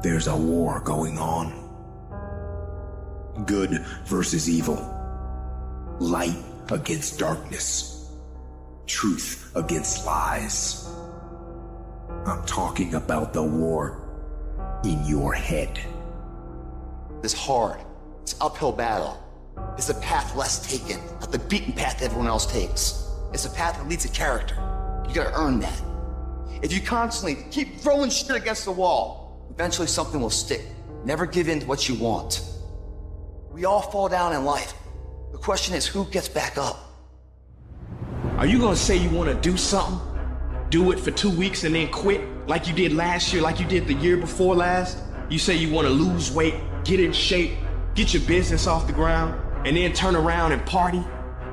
There's a war going on. Good versus evil. Light against darkness. Truth against lies. I'm talking about the war in your head. It's hard. It's an uphill battle. It's a path less taken, not the beaten path everyone else takes. It's a path that leads to character. You gotta earn that. If you constantly keep throwing shit against the wall, eventually something will stick. Never give in to what you want. We all fall down in life. The question is, who gets back up? Are you gonna say you wanna do something? Do it for 2 weeks and then quit? Like you did last year, like you did the year before last? You say you wanna lose weight, get in shape, get your business off the ground, and then turn around and party,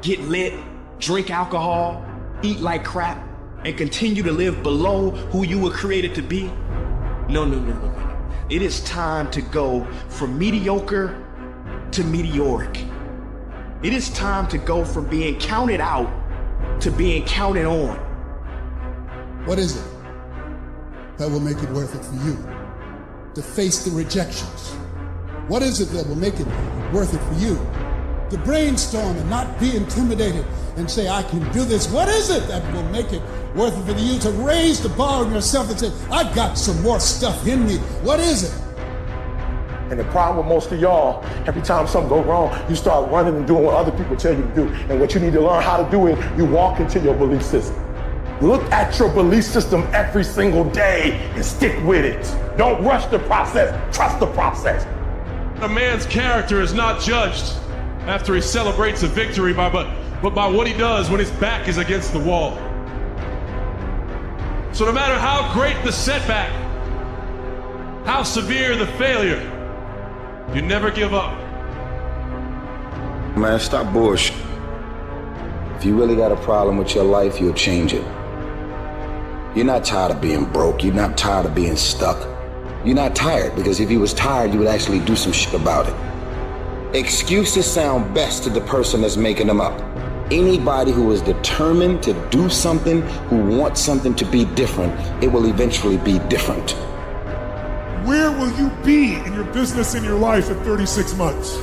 get lit, drink alcohol, eat like crap, and continue to live below who you were created to be? No. It is time to go from mediocre to meteoric. It is time to go from being counted out to being counted on. What is it that will make it worth it for you to face the rejections? What is it that will make it worth it for you to brainstorm and not be intimidated and say, I can do this? What is it that will make it worth it for you to raise the bar on yourself and say, I've got some more stuff in me? What is it? And the problem with most of y'all, every time something goes wrong, you start running and doing what other people tell you to do. And what you need to learn how to do is you walk into your belief system. Look at your belief system every single day and stick with it. Don't rush the process, trust the process. A man's character is not judged after he celebrates a victory but by what he does when his back is against the wall. So no matter how great the setback, how severe the failure, you never give up. Man, stop bullshit. If you really got a problem with your life, you'll change it. You're not tired of being broke. You're not tired of being stuck. You're not tired, because if you was tired, you would actually do some shit about it. Excuses sound best to the person that's making them up. Anybody who is determined to do something, who wants something to be different, it will eventually be different. Where will you be in your business, in your life at 36 months?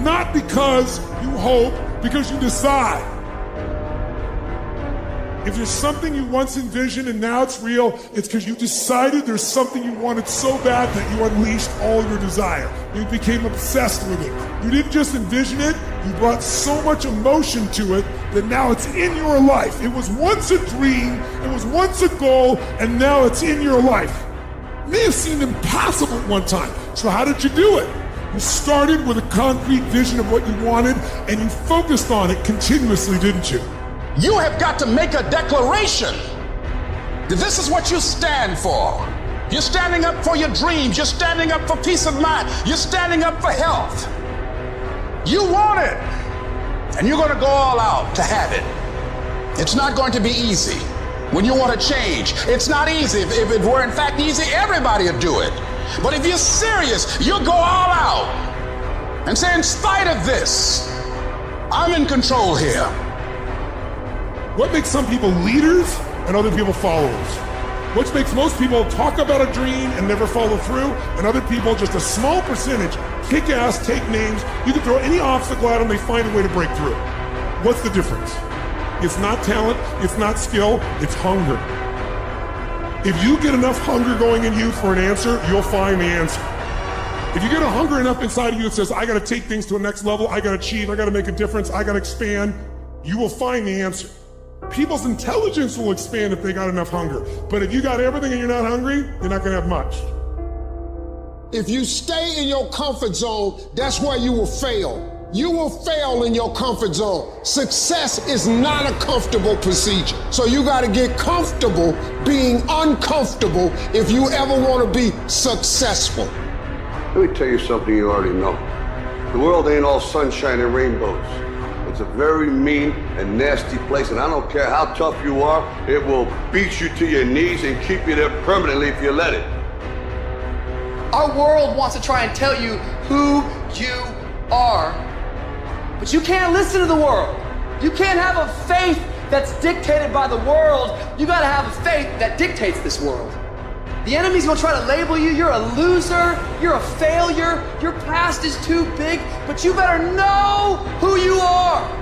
Not because you hope, because you decide. If there's something you once envisioned and now it's real, it's because you decided there's something you wanted so bad that you unleashed all your desire. You became obsessed with it. You didn't just envision it, you brought so much emotion to it that now it's in your life. It was once a dream, it was once a goal, and now it's in your life. It may have seemed impossible at one time. So how did you do it? You started with a concrete vision of what you wanted, and you focused on it continuously, didn't you? You have got to make a declaration that this is what you stand for. You're standing up for your dreams. You're standing up for peace of mind. You're standing up for health. You want it, and you're going to go all out to have it. It's not going to be easy. When you want to change, it's not easy. If it were in fact easy, everybody would do it. But if you're serious, you'll go all out and say, in spite of this, I'm in control here. What makes some people leaders and other people followers? What makes most people talk about a dream and never follow through, and other people, just a small percentage, kick ass, take names, you can throw any obstacle at them, they find a way to break through. What's the difference? It's not talent, it's not skill, it's hunger. If you get enough hunger going in you for an answer, you'll find the answer. If you get a hunger enough inside of you that says, I gotta take things to a next level, I gotta achieve, I gotta make a difference, I gotta expand, you will find the answer. People's intelligence will expand if they got enough hunger. But if you got everything and you're not hungry, you're not gonna have much. If you stay in your comfort zone, that's where you will fail. You will fail in your comfort zone. Success is not a comfortable procedure. So you gotta get comfortable being uncomfortable if you ever wanna be successful. Let me tell you something you already know. The world ain't all sunshine and rainbows. It's a very mean and nasty place, and I don't care how tough you are, it will beat you to your knees and keep you there permanently if you let it. Our world wants to try and tell you who you are, but you can't listen to the world. You can't have a faith that's dictated by the world. You gotta have a faith that dictates this world. The enemy's gonna try to label you. You're a loser. You're a failure. Your past is too big, but you better know who you are.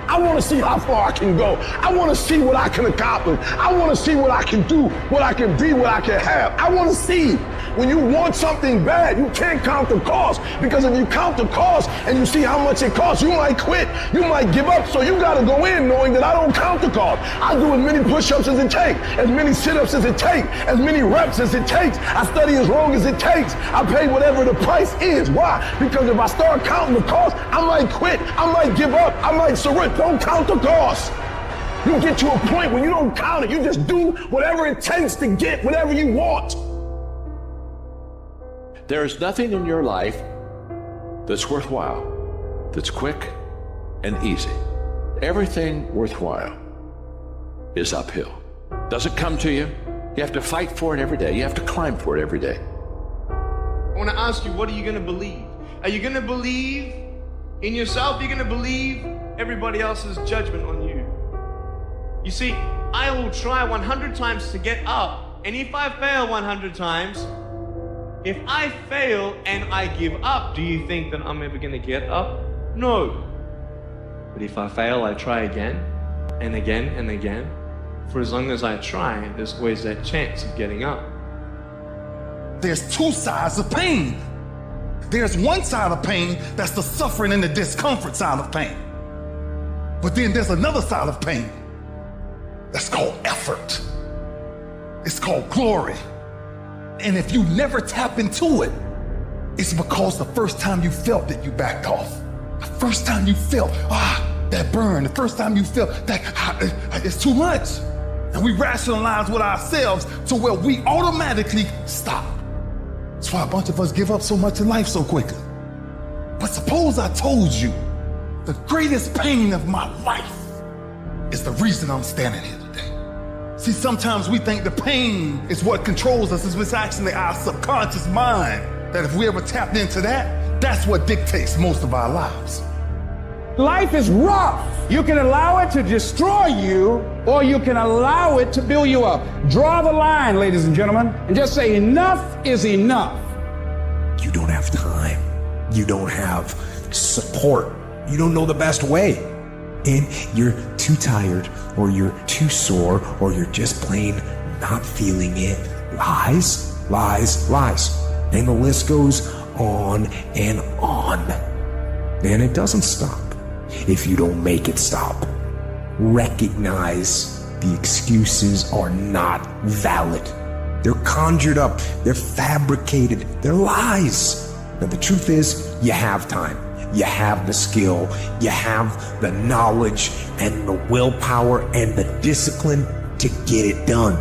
I want to see how far I can go. I want to see what I can accomplish. I want to see what I can do, what I can be, what I can have. I want to see. When you want something bad, you can't count the cost, because if you count the cost and you see how much it costs, you might quit. You might give up. So you got to go in knowing that I don't count the cost. I do as many push-ups as it takes, as many sit-ups as it takes, as many reps as it takes. I study as long as it takes. I pay whatever the price is. Why? Because if I start counting the cost, I might quit. I might give up. I might surrender. Don't count the cost. You get to a point when you don't count it. You just do whatever it takes to get whatever you want. There is nothing in your life that's worthwhile, that's quick and easy. Everything worthwhile is uphill. Doesn't come to you. You have to fight for it every day. You have to climb for it every day. I want to ask you, what are you going to believe? Are you going to believe in yourself? Are you going to believe everybody else's judgment on you? You see, I will try 100 times to get up, and if I fail 100 times, if I fail and I give up, do you think that I'm ever going to get up? No. But if I fail, I try again and again and again. For as long as I try, there's always that chance of getting up. There's two sides of pain. There's one side of pain that's the suffering and the discomfort side of pain. But then there's another side of pain that's called effort. It's called glory. And if you never tap into it, it's because the first time you felt it, you backed off. The first time you felt, that burn, the first time you felt that it's too much. And we rationalize with ourselves to where we automatically stop. That's why a bunch of us give up so much in life so quickly. But suppose I told you the greatest pain of my life is the reason I'm standing here today. See, sometimes we think the pain is what controls us. It's actually our subconscious mind that if we ever tapped into that, that's what dictates most of our lives. Life is rough. You can allow it to destroy you, or you can allow it to build you up. Draw the line, ladies and gentlemen, and just say enough is enough. You don't have time. You don't have support. You don't know the best way. And you're too tired, or you're too sore, or you're just plain not feeling it. Lies, lies, lies. And the list goes on and on. And it doesn't stop if you don't make it stop. Recognize the excuses are not valid. They're conjured up, they're fabricated, they're lies. Now the truth is, you have time. You have the skill, you have the knowledge and the willpower and the discipline to get it done.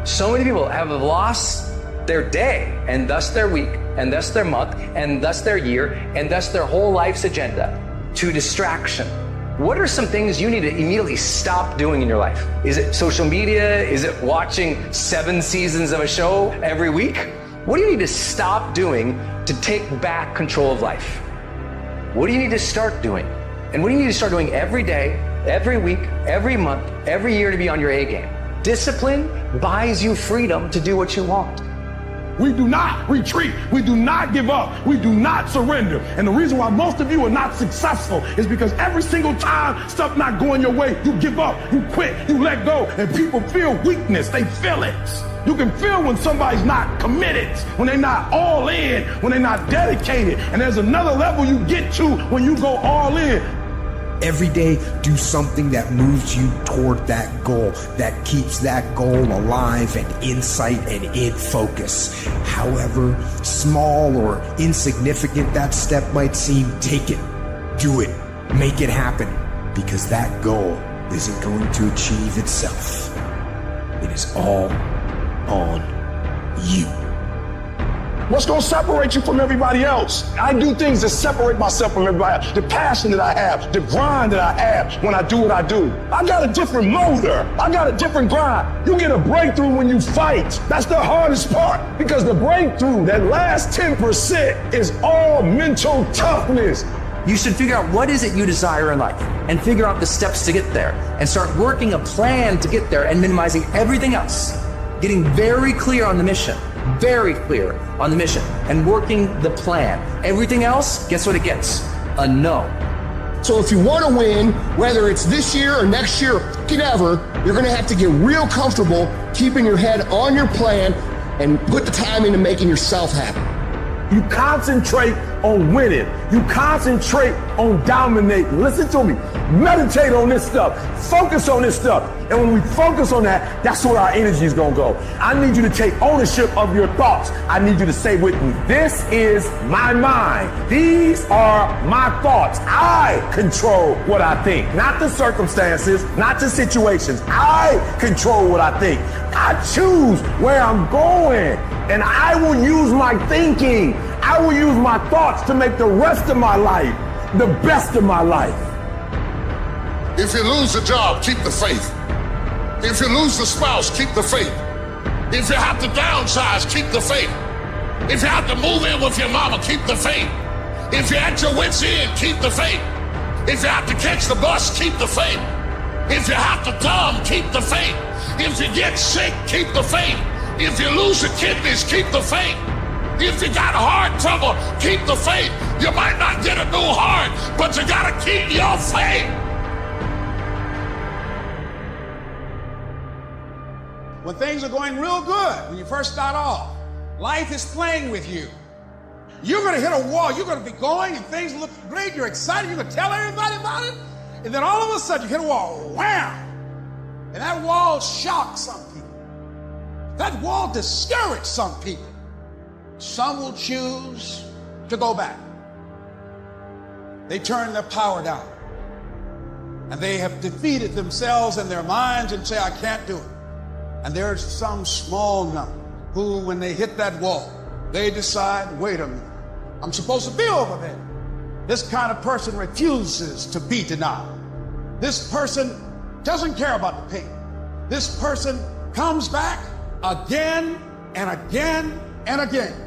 So many people have lost their day, and thus their week, and thus their month, and thus their year, and thus their whole life's agenda to distraction. What are some things you need to immediately stop doing in your life? Is it social media? Is it watching 7 seasons of a show every week? What do you need to stop doing to take back control of life? What do you need to start doing? And what do you need to start doing every day, every week, every month, every year to be on your A game? Discipline buys you freedom to do what you want. We do not retreat. We do not give up. We do not surrender. And the reason why most of you are not successful is because every single time stuff not going your way, you give up, you quit, you let go, and people feel weakness. They feel it. You can feel when somebody's not committed, when they're not all in, when they're not dedicated. And there's another level you get to when you go all in. Every day, do something that moves you toward that goal, that keeps that goal alive and in sight and in focus. However small or insignificant that step might seem, take it, do it, make it happen, because that goal isn't going to achieve itself. It is all on you. What's going to separate you from everybody else? I do things that separate myself from everybody else. The passion that I have, the grind that I have when I do what I do. I got a different motor. I got a different grind. You get a breakthrough when you fight. That's the hardest part, because the breakthrough, that last 10%, is all mental toughness. You should figure out what is it you desire in life and figure out the steps to get there and start working a plan to get there and minimizing everything else. getting very clear on the mission, and working the plan. Everything else, guess what it gets? A no. So if you want to win, whether it's this year or next year or ever, you're going to have to get real comfortable keeping your head on your plan and put the time into making yourself happy. You concentrate on winning. You concentrate on dominating. Listen to me. Meditate on this stuff. Focus on this stuff. And when we focus on that, that's where our energy is going to go. I need you to take ownership of your thoughts. I need you to say with me, this is my mind. These are my thoughts. I control what I think. Not the circumstances, not the situations. I control what I think. I choose where I'm going. And I will use my thinking. I will use my thoughts to make the rest of my life the best of my life. If you lose a job, keep the faith. If you lose the spouse, keep the faith. If you have to downsize, keep the faith. If you have to move in with your mama, keep the faith. If you're at your wit's end, keep the faith. If you have to catch the bus, keep the faith. If you have to dumb, keep the faith. If you get sick, keep the faith. If you lose your kidneys, keep the faith. If you got heart trouble, keep the faith. You might not get a new heart, but you gotta keep your faith. When things are going real good, when you first start off, life is playing with you. You're gonna hit a wall, you're gonna be going and things look great, you're excited, you're gonna tell everybody about it, and then all of a sudden you hit a wall, wham! And that wall shocked some people. That wall discouraged some people. Some will choose to go back. They turn their power down. And they have defeated themselves in their minds and say, I can't do it. And there's some small number who, when they hit that wall, they decide, wait a minute, I'm supposed to be over there. This kind of person refuses to be denied. This person doesn't care about the pain. This person comes back again and again and again.